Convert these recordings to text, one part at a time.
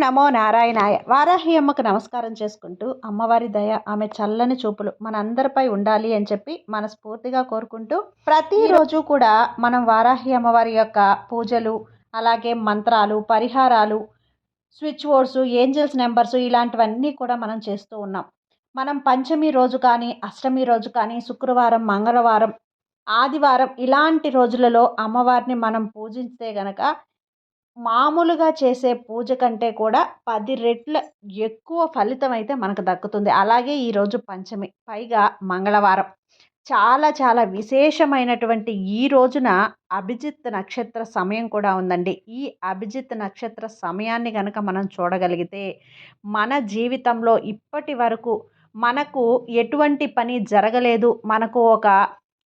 నమో నారాయణాయ. వారాహి అమ్మకు నమస్కారం చేసుకుంటూ అమ్మవారి దయ, ఆమె చల్లని చూపులు మనందరిపై ఉండాలి అని చెప్పి మనస్ఫూర్తిగా కోరుకుంటూ ప్రతిరోజు కూడా మనం వారాహి అమ్మవారి యొక్క పూజలు, అలాగే మంత్రాలు, పరిహారాలు, స్విచ్ బోర్డ్స్, ఏంజల్స్ నెంబర్స్ ఇలాంటివన్నీ కూడా మనం చేస్తూ ఉన్నాం. మనం పంచమి రోజు కానీ, అష్టమి రోజు కానీ, శుక్రవారం, మంగళవారం, ఆదివారం ఇలాంటి రోజులలో అమ్మవారిని మనం పూజిస్తే గనక మామూలుగా చేసే పూజ కంటే కూడా 10 రెట్ల ఎక్కువ ఫలితం అయితే మనకు దక్కుతుంది. అలాగే ఈరోజు పంచమి, పైగా మంగళవారం. చాలా చాలా విశేషమైనటువంటి ఈ రోజున అభిజిత్ నక్షత్ర సమయం కూడా ఉందండి. ఈ అభిజిత్ నక్షత్ర సమయాన్ని గనక మనం చూడగలిగితే మన జీవితంలో ఇప్పటి వరకు మనకు ఎటువంటి పని జరగలేదు, మనకు ఒక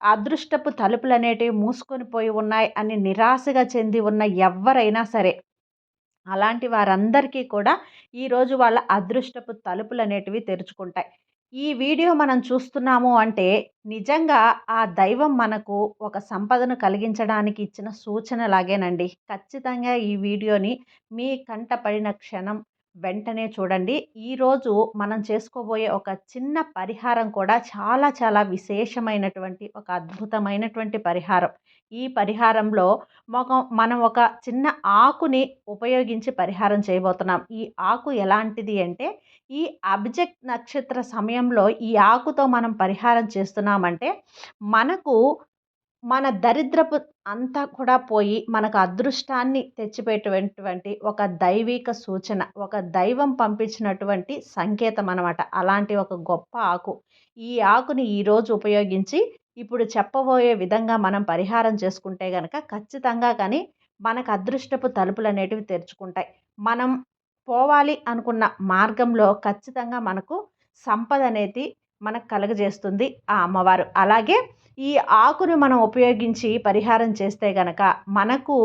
అదృష్టపు తలుపులనేటివి మూసుకొని పోయి ఉన్నాయి అని నిరాశగా చెంది ఉన్న ఎవ్వరైనా సరే, అలాంటి వారందరికీ కూడా ఈరోజు వాళ్ళ అదృష్టపు తలుపులనేటివి తెరుచుకుంటాయి. ఈ వీడియో మనం చూస్తున్నాము అంటే నిజంగా ఆ దైవం మనకు ఒక సంపదను కలిగించడానికి ఇచ్చిన సూచనలాగేనండి. ఖచ్చితంగా ఈ వీడియోని మీ కంట పడిన క్షణం వెంటనే చూడండి. ఈరోజు మనం చేసుకోబోయే ఒక చిన్న పరిహారం కూడా చాలా చాలా విశేషమైనటువంటి ఒక అద్భుతమైనటువంటి పరిహారం. ఈ పరిహారంలో మనం ఒక చిన్న ఆకుని ఉపయోగించి పరిహారం చేయబోతున్నాం. ఈ ఆకు ఎలాంటిది అంటే, ఈ అభిజిత్ నక్షత్ర సమయంలో ఈ ఆకుతో మనం పరిహారం చేస్తున్నామంటే మనకు మన దరిద్రపు అంతా కూడా పోయి మనకు అదృష్టాన్ని తెచ్చిపెట్టేటువంటి ఒక దైవిక సూచన, ఒక దైవం పంపించినటువంటి సంకేతం అన్నమాట. అలాంటి ఒక గొప్ప ఆకు. ఈ ఆకుని ఈరోజు ఉపయోగించి ఇప్పుడు చెప్పబోయే విధంగా మనం పరిహారం చేసుకుంటే గనక ఖచ్చితంగా కానీ మనకు అదృష్టపు తలుపులు అనేటివి తెరుచుకుంటాయి. మనం పోవాలి అనుకున్న మార్గంలో ఖచ్చితంగా మనకు సంపద అనేది మనకు కలుగజేస్తుంది ఆ అమ్మవారు. అలాగే ఈ ఆకును మనం ఉపయోగించి పరిహారం చేస్తే గనక మనకు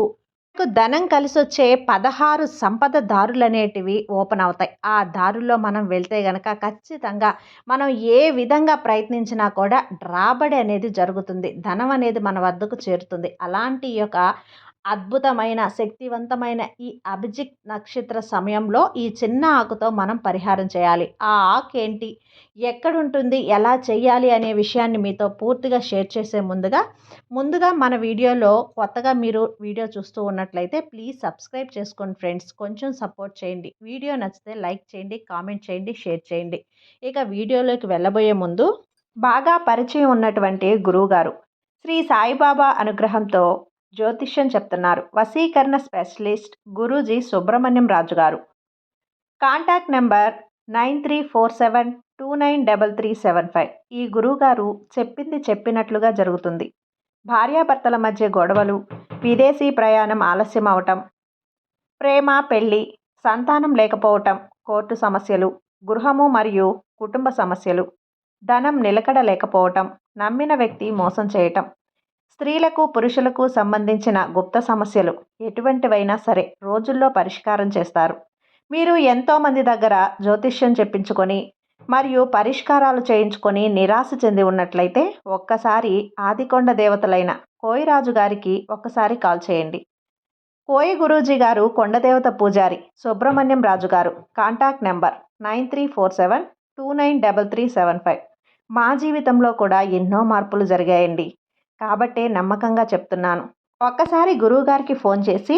ధనం కలిసొచ్చే 16 సంపద దారులు అనేటివి ఓపెన్ అవుతాయి. ఆ దారుల్లో మనం వెళ్తే గనక ఖచ్చితంగా మనం ఏ విధంగా ప్రయత్నించినా కూడా రాబడి అనేది జరుగుతుంది. ధనం అనేది మన వద్దకు చేరుతుంది. అలాంటి యొక్క అద్భుతమైన శక్తివంతమైన ఈ అభిజిత్ నక్షత్ర సమయంలో ఈ చిన్న ఆకుతో మనం పరిహారం చేయాలి. ఆ ఆకు ఏంటి, ఎక్కడుంటుంది, ఎలా చేయాలి అనే విషయాన్ని మీతో పూర్తిగా షేర్ చేసే ముందుగా మన వీడియోలో కొత్తగా మీరు వీడియో చూస్తూ ఉన్నట్లయితే ప్లీజ్ సబ్స్క్రైబ్ చేసుకోండి ఫ్రెండ్స్. కొంచెం సపోర్ట్ చేయండి. వీడియో నచ్చితే లైక్ చేయండి, కామెంట్ చేయండి, షేర్ చేయండి. ఇక వీడియోలోకి వెళ్ళబోయే ముందు బాగా పరిచయం ఉన్నటువంటి గురువుగారు శ్రీ సాయిబాబా అనుగ్రహంతో జ్యోతిష్యం చెప్తున్నారు వశీకరణ స్పెషలిస్ట్ గురూజీ సుబ్రహ్మణ్యం రాజు గారు. Contact number 9347293375. ఈ గురువుగారు చెప్పింది చెప్పినట్లుగా జరుగుతుంది. భార్యాభర్తల మధ్య గొడవలు, విదేశీ ప్రయాణం ఆలస్యం అవటం, ప్రేమ, పెళ్లి, సంతానం లేకపోవటం, కోర్టు సమస్యలు, గృహము మరియు కుటుంబ సమస్యలు, ధనం నిలకడ లేకపోవటం, నమ్మిన వ్యక్తి మోసం చేయటం, స్త్రీలకు పురుషులకు సంబంధించిన గుప్త సమస్యలు ఎటువంటివైనా సరే రోజుల్లో పరిష్కారం చేస్తారు. మీరు ఎంతోమంది దగ్గర జ్యోతిష్యం చెప్పించుకొని మరియు పరిష్కారాలు చేయించుకొని నిరాశ చెంది ఉన్నట్లయితే ఒక్కసారి ఆదికొండ దేవతలైన కోయిరాజు గారికి ఒక్కసారి కాల్ చేయండి. కోయి గురూజీ గారు కొండదేవత పూజారి సుబ్రహ్మణ్యం రాజు గారు. Contact number 9347293375. మా జీవితంలో కూడా ఎన్నో మార్పులు జరిగాయండి. కాబట్టే నమ్మకంగా చెప్తున్నాను. ఒక్కసారి గురువుగారికి ఫోన్ చేసి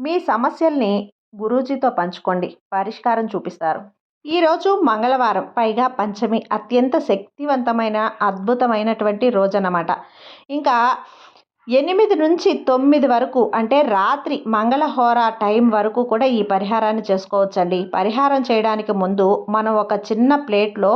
మీ సమస్యల్ని గురూజీతో పంచుకోండి, పరిష్కారం చూపిస్తారు. ఈరోజు మంగళవారం, పైగా పంచమి, అత్యంత శక్తివంతమైన అద్భుతమైనటువంటి రోజన్నమాట. ఇంకా 8 నుంచి 9 వరకు అంటే రాత్రి మంగళహోర టైం వరకు కూడా ఈ పరిహారాన్ని చేసుకోవచ్చండి. పరిహారం చేయడానికి ముందు మనం ఒక చిన్న ప్లేట్లో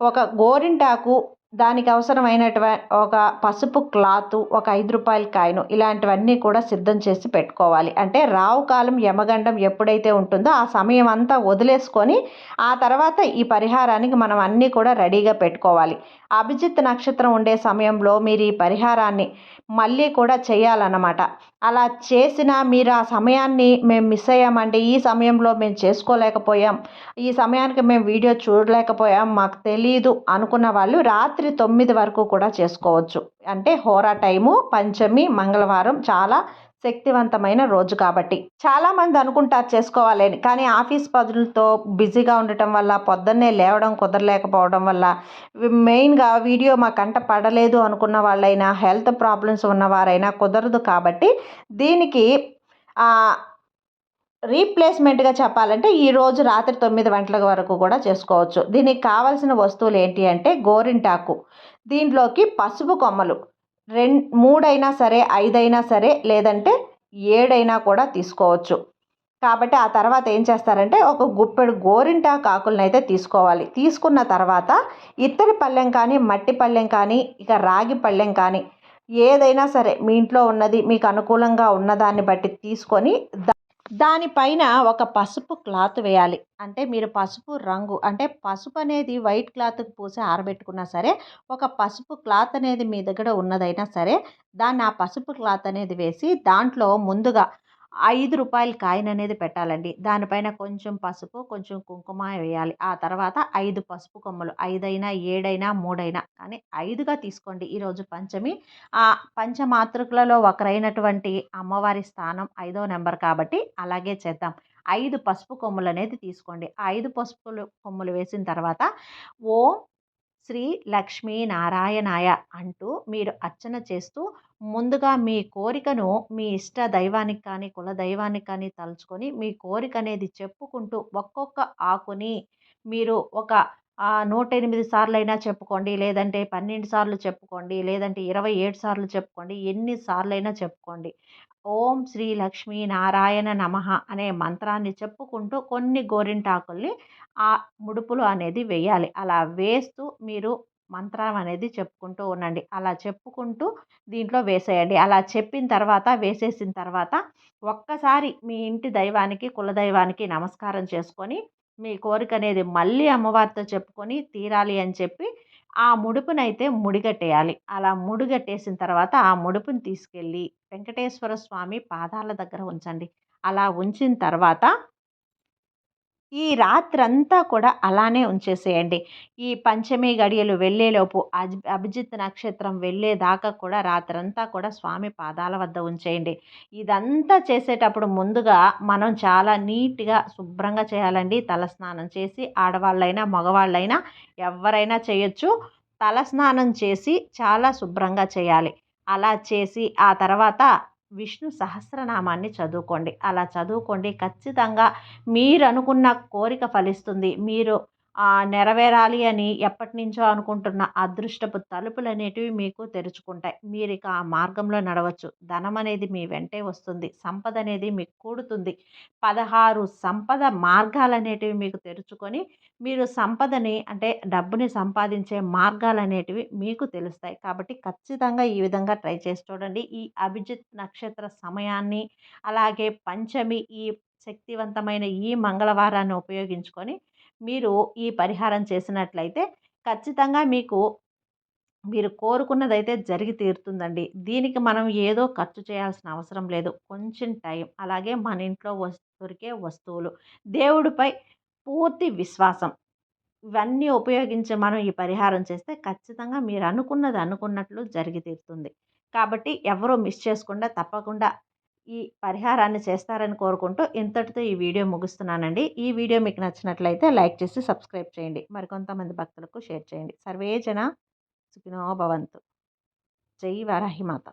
ఒక గోరింటాకు, దానికి అవసరమైనటువంటి ఒక పసుపు క్లాత్, ఒక 5 రూపాయల కాయిన్, ఇలాంటివన్నీ కూడా సిద్ధం చేసి పెట్టుకోవాలి. అంటే రావు కాలం యమగండం ఎప్పుడైతే ఉంటుందో ఆ సమయం అంతా వదిలేసుకొని ఆ తర్వాత ఈ పరిహారానికి మనం అన్నీ కూడా రెడీగా పెట్టుకోవాలి. అభిజిత్ నక్షత్రం ఉండే సమయంలో మీరు ఈ పరిహారాన్ని మళ్ళీ కూడా చేయాలన్నమాట. అలా చేసినా మీరు ఆ సమయాన్ని మేము మిస్ అయ్యామండి, ఈ సమయంలో మేము చేసుకోలేకపోయాం, ఈ సమయానికి మేము వీడియో చూడలేకపోయాం, మాకు తెలీదు అనుకున్న వాళ్ళు రాత్రి రాత్రి 9 వరకు కూడా చేసుకోవచ్చు. అంటే హోరా టైము పంచమి మంగళవారం చాలా శక్తివంతమైన రోజు కాబట్టి. చాలామంది అనుకుంటారు చేసుకోవాలి అని. కానీ ఆఫీస్ పనులతో బిజీగా ఉండటం వల్ల, పొద్దున్నే లేవడం కుదరలేకపోవడం వల్ల, మెయిన్‌గా వీడియో మా కంట పడలేదు అనుకున్న వాళ్ళైనా, హెల్త్ ప్రాబ్లమ్స్ ఉన్నవారైనా కుదరదు కాబట్టి దీనికి ఆహ్, రీప్లేస్‌మెంట్‌గా చెప్పాలంటే ఈరోజు రాత్రి 9 గంటల వరకు కూడా చేసుకోవచ్చు. దీనికి కావాల్సిన వస్తువులు ఏంటి అంటే గోరింటాకు, దీంట్లోకి పసుపు కొమ్మలు 3 అయినా సరే, 5 అయినా సరే, లేదంటే 7 అయినా కూడా తీసుకోవచ్చు. కాబట్టి ఆ తర్వాత ఏం చేస్తారంటే ఒక గుప్పెడు గోరింటాకు ఆకులనైతే తీసుకోవాలి. తీసుకున్న తర్వాత ఇత్తడి పళ్ళెం కానీ, మట్టి పళ్ళెం కానీ, ఇక రాగి పళ్ళెం కానీ ఏదైనా సరే మీ ఇంట్లో ఉన్నది మీకు అనుకూలంగా ఉన్నదాన్ని బట్టి తీసుకొని దానిపైన ఒక పసుపు క్లాత్ వేయాలి. అంటే మీరు పసుపు రంగు అంటే పసుపు అనేది వైట్ క్లాత్‌కి పూసి ఆరబెట్టుకున్నా సరే, ఒక పసుపు క్లాత్ అనేది మీ దగ్గర ఉన్నదైనా సరే, దాన్ని ఆ పసుపు క్లాత్ అనేది వేసి దాంట్లో ముందుగా రూ. 5 కాయిన్ అనేది పెట్టాలండి. దానిపైన కొంచెం పసుపు, కొంచెం కుంకుమ వేయాలి. ఆ తర్వాత 5 పసుపు కొమ్మలు 5 అయినా, 7 అయినా, 3 అయినా కానీ 5గా తీసుకోండి. ఈరోజు పంచమి. పంచమాతృకలలో ఒకరైనటువంటి అమ్మవారి స్థానం 5వ నెంబర్ కాబట్టి అలాగే చేద్దాం. 5 పసుపు కొమ్ములనేది తీసుకోండి. ఆ 5 కొమ్ములు వేసిన తర్వాత ఓం శ్రీ లక్ష్మీ నారాయణాయ అంటూ మీరు అర్చన చేస్తూ ముందుగా మీ కోరికను మీ ఇష్ట దైవానికి కానీ, కుల దైవానికి కానీ తలుచుకొని మీ కోరిక అనేది చెప్పుకుంటూ ఒక్కొక్క ఆకుని మీరు ఒక 108 సార్లైనా చెప్పుకోండి. లేదంటే 12 సార్లు చెప్పుకోండి. లేదంటే 27 సార్లు చెప్పుకోండి. ఎన్ని సార్లైనా చెప్పుకోండి. ఓం శ్రీ లక్ష్మీ నారాయణ నమః అనే మంత్రాన్ని చెప్పుకుంటూ కొన్ని గోరింటాకుల్ని ఆ ముడుపులు అనేది వేయాలి. అలా వేస్తూ మీరు మంత్రం అనేది చెప్పుకుంటూ ఉండండి. అలా చెప్పుకుంటూ దీంట్లో వేసేయండి. అలా చెప్పిన తర్వాత వేసేసిన తర్వాత ఒక్కసారి మీ ఇంటి దైవానికి, కులదైవానికి నమస్కారం చేసుకొని మీ కోరిక అనేది మళ్ళీ అమ్మవారితో చెప్పుకొని తీరాలి అని చెప్పి ఆ ముడుపునైతే ముడిగట్టేయాలి. అలా ముడిగట్టేసిన తర్వాత ఆ ముడుపుని తీసుకెళ్ళి వెంకటేశ్వర స్వామి పాదాల దగ్గర ఉంచండి. అలా ఉంచిన తర్వాత ఈ రాత్రంతా కూడా అలానే ఉంచేసేయండి. ఈ పంచమి గడియలు వెళ్ళేలోపు అభిజిత్ నక్షత్రం వెళ్ళేదాకా కూడా రాత్రంతా కూడా స్వామి పాదాల వద్ద ఉంచేయండి. ఇదంతా చేసేటప్పుడు ముందుగా మనం చాలా నీట్‌గా శుభ్రంగా చేయాలండి. తలస్నానం చేసి ఆడవాళ్ళైనా, మగవాళ్ళైనా ఎవ్వరైనా చేయొచ్చు. తలస్నానం చేసి చాలా శుభ్రంగా చేయాలి. అలా చేసి ఆ తర్వాత విష్ణు సహస్రనామాన్ని చదువుకోండి. అలా చదువుకోండి. ఖచ్చితంగా మీరనుకున్న కోరిక ఫలిస్తుంది. మీరు నెరవేరాలి అని ఎప్పటినుంచో అనుకుంటున్న అదృష్టపు తలుపులనేటివి మీకు తెరుచుకుంటాయి. మీరిక ఆ మార్గంలో నడవచ్చు. ధనమనేది మీ వెంటే వస్తుంది. సంపదనేది మీకు కూడుతుంది. 16 సంపద మార్గాలనేటివి మీకు తెరుచుకొని మీరు సంపదని అంటే డబ్బుని సంపాదించే మార్గాలనేటివి మీకు తెలుస్తాయి. కాబట్టి ఖచ్చితంగా ఈ విధంగా ట్రై చేసి చూడండి. ఈ అభిజిత్ నక్షత్ర సమయాన్ని అలాగే పంచమి ఈ శక్తివంతమైన ఈ మంగళవారాన్ని ఉపయోగించుకొని మీరు ఈ పరిహారం చేసినట్లయితే ఖచ్చితంగా మీరు కోరుకున్నదైతే జరిగి తీరుతుందండి. దీనికి మనం ఏదో ఖర్చు చేయాల్సిన అవసరం లేదు. కొంచెం టైం, అలాగే మన ఇంట్లో దొరికే వస్తువులు, దేవుడిపై పూర్తి విశ్వాసం ఇవన్నీ ఉపయోగించి మనం ఈ పరిహారం చేస్తే ఖచ్చితంగా మీరు అనుకున్నది అనుకున్నట్లు జరిగి తీరుతుంది. కాబట్టి ఎవరూ మిస్ చేసుకుండా తప్పకుండా ఈ పరిహారాన్ని చేస్తారని కోరుకుంటూ ఇంతటితో ఈ వీడియో ముగిస్తున్నానండి. ఈ వీడియో మీకు నచ్చినట్లయితే లైక్ చేసి సబ్స్క్రైబ్ చేయండి. మరికొంతమంది భక్తులకు షేర్ చేయండి. సర్వే జన సుఖినో భవంతు. జై వారాహి మాత.